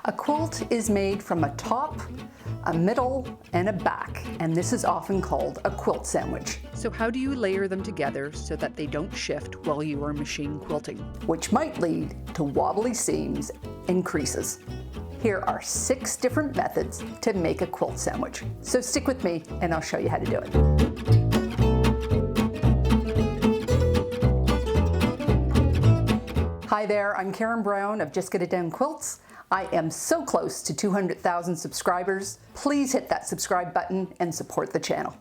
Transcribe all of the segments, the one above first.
A quilt is made from a top, a middle, and a back, and this is often called a quilt sandwich. So how do you layer them together so that they don't shift while you are machine quilting? Which might lead to wobbly seams and creases. Here are 6 different methods to make a quilt sandwich. So stick with me and I'll show you how to do it. Hi there, I'm Karen Brown of Just Get It Done Quilts. I am so close to 200,000 subscribers. Please hit that subscribe button and support the channel.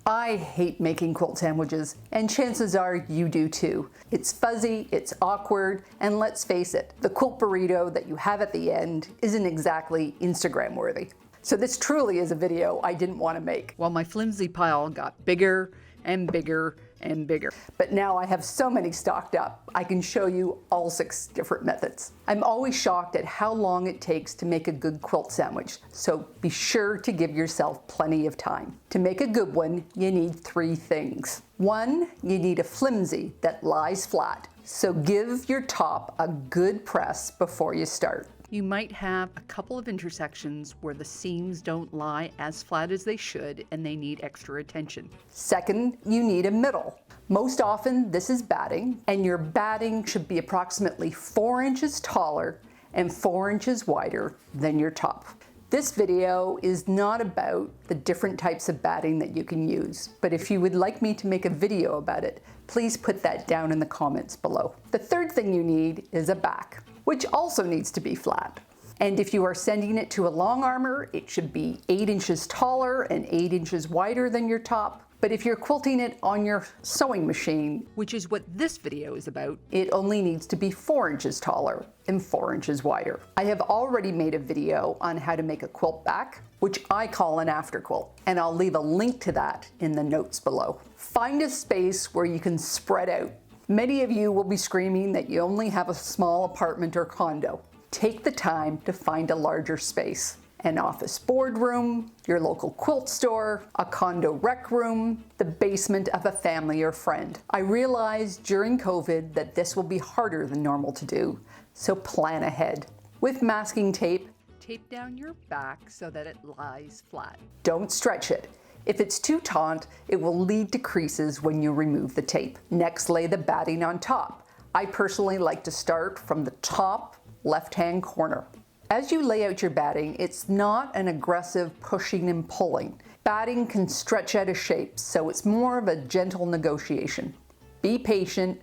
I hate making quilt sandwiches, and chances are you do too. It's fuzzy, it's awkward, and let's face it, the quilt burrito that you have at the end isn't exactly Instagram worthy. So this truly is a video I didn't want to make. While my flimsy pile got bigger and bigger and bigger. But now I have so many stocked up, I can show you all 6 different methods. I'm always shocked at how long it takes to make a good quilt sandwich, so be sure to give yourself plenty of time. To make a good one, you need 3 things. 1, you need a flimsy that lies flat, so give your top a good press before you start. You might have a couple of intersections where the seams don't lie as flat as they should and they need extra attention. 2nd, you need a middle. Most often this is batting, and your batting should be approximately 4 inches taller and 4 inches wider than your top. This video is not about the different types of batting that you can use, but if you would like me to make a video about it, please put that down in the comments below. The 3rd thing you need is a back, which also needs to be flat. And if you are sending it to a long armor, it should be 8 inches taller and 8 inches wider than your top. But if you're quilting it on your sewing machine, which is what this video is about, it only needs to be 4 inches taller and 4 inches wider. I have already made a video on how to make a quilt back, which I call an afterquilt, and I'll leave a link to that in the notes below. Find a space where you can spread out. Many of you will be screaming that you only have a small apartment or condo. Take the time to find a larger space. An office boardroom, your local quilt store, a condo rec room, the basement of a family or friend. I realized during COVID that this will be harder than normal to do, so plan ahead. With masking tape, tape down your back so that it lies flat. Don't stretch it. If it's too taut, it will lead to creases when you remove the tape. Next, lay the batting on top. I personally like to start from the top left-hand corner. As you lay out your batting, it's not an aggressive pushing and pulling. Batting can stretch out of shape, so it's more of a gentle negotiation. Be patient,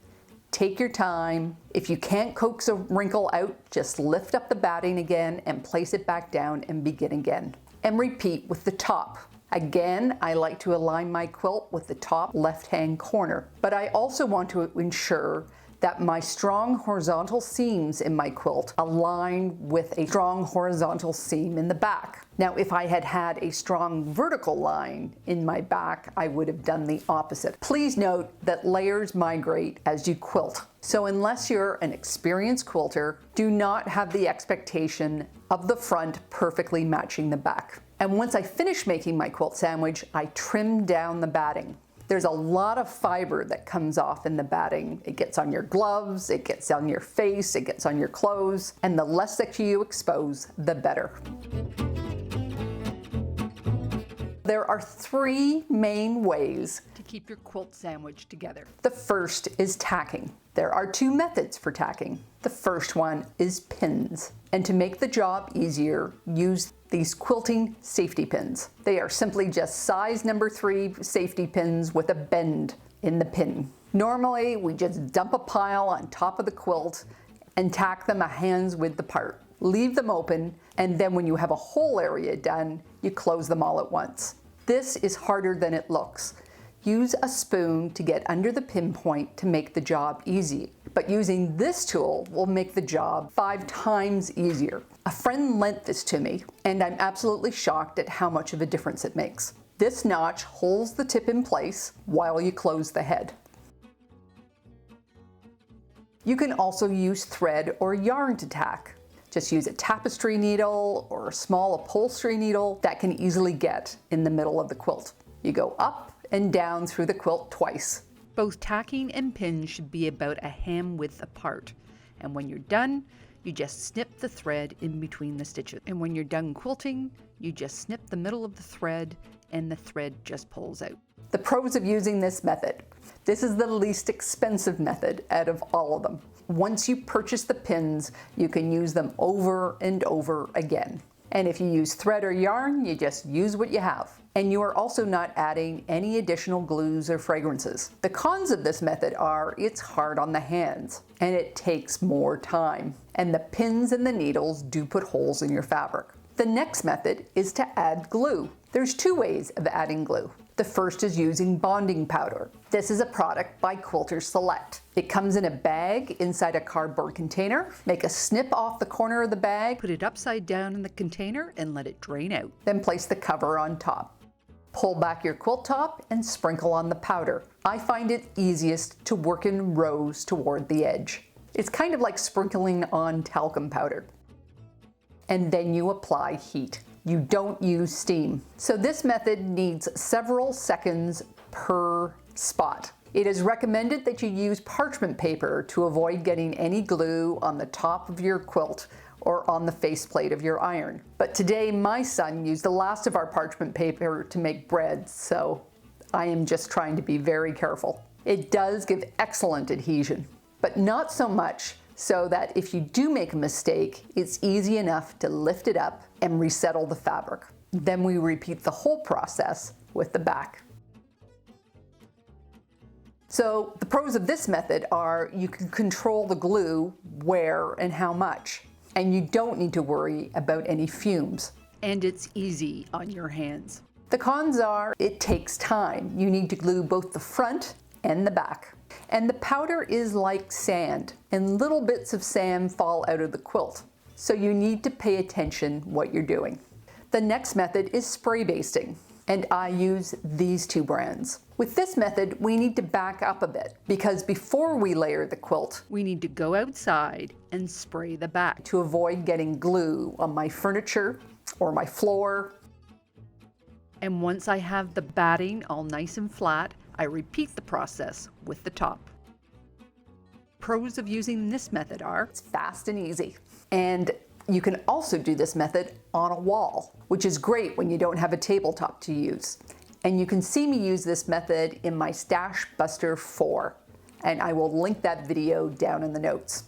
take your time. If you can't coax a wrinkle out, just lift up the batting again and place it back down and begin again. And repeat with the top. Again, I like to align my quilt with the top left-hand corner, but I also want to ensure that my strong horizontal seams in my quilt align with a strong horizontal seam in the back. Now, if I had had a strong vertical line in my back, I would have done the opposite. Please note that layers migrate as you quilt. So unless you're an experienced quilter, do not have the expectation of the front perfectly matching the back. And once I finish making my quilt sandwich, I trim down the batting. There's a lot of fiber that comes off in the batting. It gets on your gloves, it gets on your face, it gets on your clothes, and the less that you expose, the better. There are 3 main ways to keep your quilt sandwich together. The first is tacking. There are 2 methods for tacking. The first one is pins. And to make the job easier, use these quilting safety pins. They are simply just size number 3 safety pins with a bend in the pin. Normally, we just dump a pile on top of the quilt and tack them a hand's width apart. Leave them open, and then when you have a whole area done, you close them all at once. This is harder than it looks. Use a spoon to get under the pinpoint to make the job easy. But using this tool will make the job 5 times easier. A friend lent this to me, and I'm absolutely shocked at how much of a difference it makes. This notch holds the tip in place while you close the head. You can also use thread or yarn to tack. Just use a tapestry needle or a small upholstery needle that can easily get in the middle of the quilt. You go up and down through the quilt twice. Both tacking and pins should be about a hand width apart. And when you're done, You just snip the thread in between the stitches. And when you're done quilting, you just snip the middle of the thread and the thread just pulls out. The pros of using this method. This is the least expensive method out of all of them. Once you purchase the pins, you can use them over and over again. And if you use thread or yarn, you just use what you have. And you are also not adding any additional glues or fragrances. The cons of this method are it's hard on the hands and it takes more time. And the pins and the needles do put holes in your fabric. The next method is to add glue. There's two ways of adding glue. The first is using bonding powder. This is a product by Quilters Select. It comes in a bag inside a cardboard container. Make a snip off the corner of the bag. Put it upside down in the container and let it drain out. Then place the cover on top. Pull back your quilt top and sprinkle on the powder. I find it easiest to work in rows toward the edge. It's kind of like sprinkling on talcum powder. And then you apply heat. You don't use steam. So this method needs several seconds per spot. It is recommended that you use parchment paper to avoid getting any glue on the top of your quilt or on the faceplate of your iron. But today my son used the last of our parchment paper to make bread, so I am just trying to be very careful. It does give excellent adhesion, but not so much so that if you do make a mistake, it's easy enough to lift it up and resettle the fabric. Then we repeat the whole process with the back. So the pros of this method are you can control the glue, where and how much, and you don't need to worry about any fumes. And it's easy on your hands. The cons are it takes time. You need to glue both the front and the back. And the powder is like sand, and little bits of sand fall out of the quilt. So you need to pay attention what you're doing. The next method is spray basting, and I use these two brands. With this method, we need to back up a bit because before we layer the quilt, We need to go outside and spray the back. to avoid getting glue on my furniture or my floor. And once I have the batting all nice and flat, I repeat the process with the top. Pros of using this method are It's fast and easy. And you can also do this method on a wall, which is great when you don't have a tabletop to use. And you can see me use this method in my STASHBUSTER 4, and I will link that video down in the notes.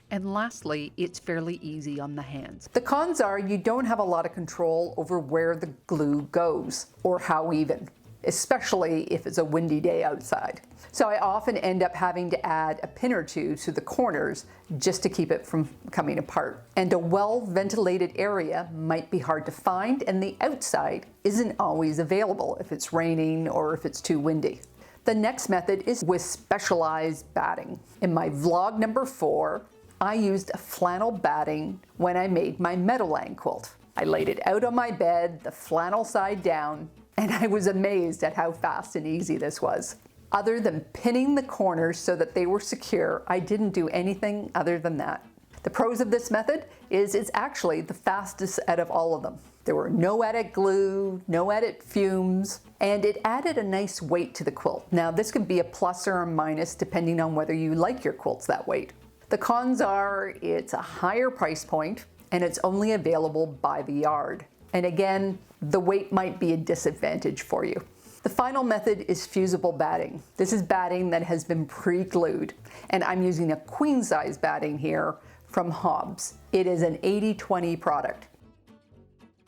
And lastly, it's fairly easy on the hands. The cons are you don't have a lot of control over where the glue goes or how even, especially if it's a windy day outside. So I often end up having to add a pin or two to the corners just to keep it from coming apart. And a well-ventilated area might be hard to find, and the outside isn't always available if it's raining or if it's too windy. The next method is with specialized batting. In my vlog number 4, I used a flannel batting when I made my Meadowland quilt. I laid it out on my bed, the flannel side down, and I was amazed at how fast and easy this was. Other than pinning the corners so that they were secure, I didn't do anything other than that. The pros of this method is it's actually the fastest out of all of them. There were no added glue, no added fumes, and it added a nice weight to the quilt. Now this can be a plus or a minus depending on whether you like your quilts that weight. The cons are it's a higher price point and it's only available by the yard. And again, the weight might be a disadvantage for you. The final method is fusible batting. This is batting that has been pre-glued, and I'm using a queen size batting here from Hobbs. It is an 80/20 product.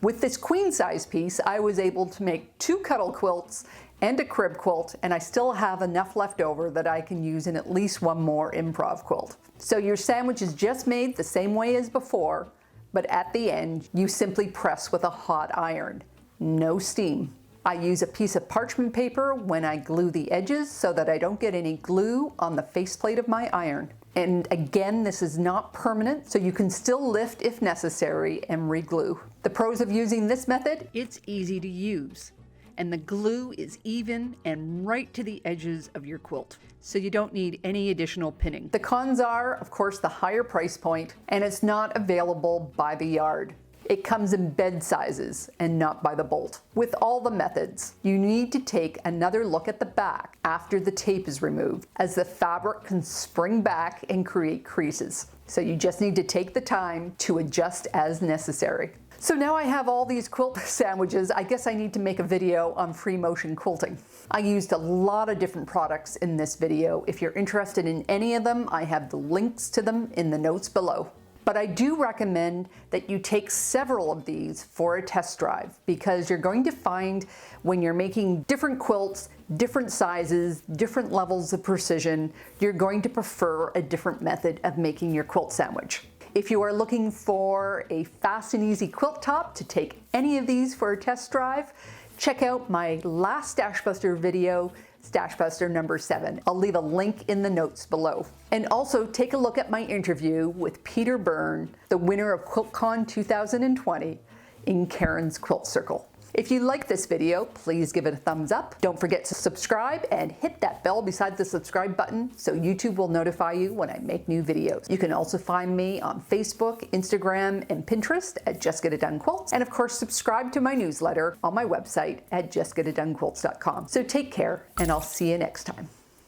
With this queen size piece, I was able to make 2 cuddle quilts and a crib quilt, and I still have enough left over that I can use in at least one more improv quilt. So your sandwich is just made the same way as before, but at the end, you simply press with a hot iron. No steam. I use a piece of parchment paper when I glue the edges so that I don't get any glue on the faceplate of my iron. And again, this is not permanent, so you can still lift if necessary and re-glue. The pros of using this method? It's easy to use, and the glue is even and right to the edges of your quilt, so you don't need any additional pinning. The cons are, of course, the higher price point, and it's not available by the yard. It comes in bed sizes and not by the bolt. With all the methods, you need to take another look at the back after the tape is removed, as the fabric can spring back and create creases. So you just need to take the time to adjust as necessary. So now I have all these quilt sandwiches, I guess I need to make a video on free motion quilting. I used a lot of different products in this video. If you're interested in any of them, I have the links to them in the notes below. But I do recommend that you take several of these for a test drive, because you're going to find when you're making different quilts, different sizes, different levels of precision, you're going to prefer a different method of making your quilt sandwich. If you are looking for a fast and easy quilt top to take any of these for a test drive, check out my last STASHBUSTER video, STASHBUSTER number 7. I'll leave a link in the notes below. And also take a look at my interview with Byrne, the winner of QuiltCon 2020 in Karen's Quilt Circle. If you like this video, please give it a thumbs up. Don't forget to subscribe and hit that bell beside the subscribe button so YouTube will notify you when I make new videos. You can also find me on Facebook, Instagram, and Pinterest at Just Get It Done Quilts. And of course, subscribe to my newsletter on my website at justgetitdonequilts.com. So take care, and I'll see you next time.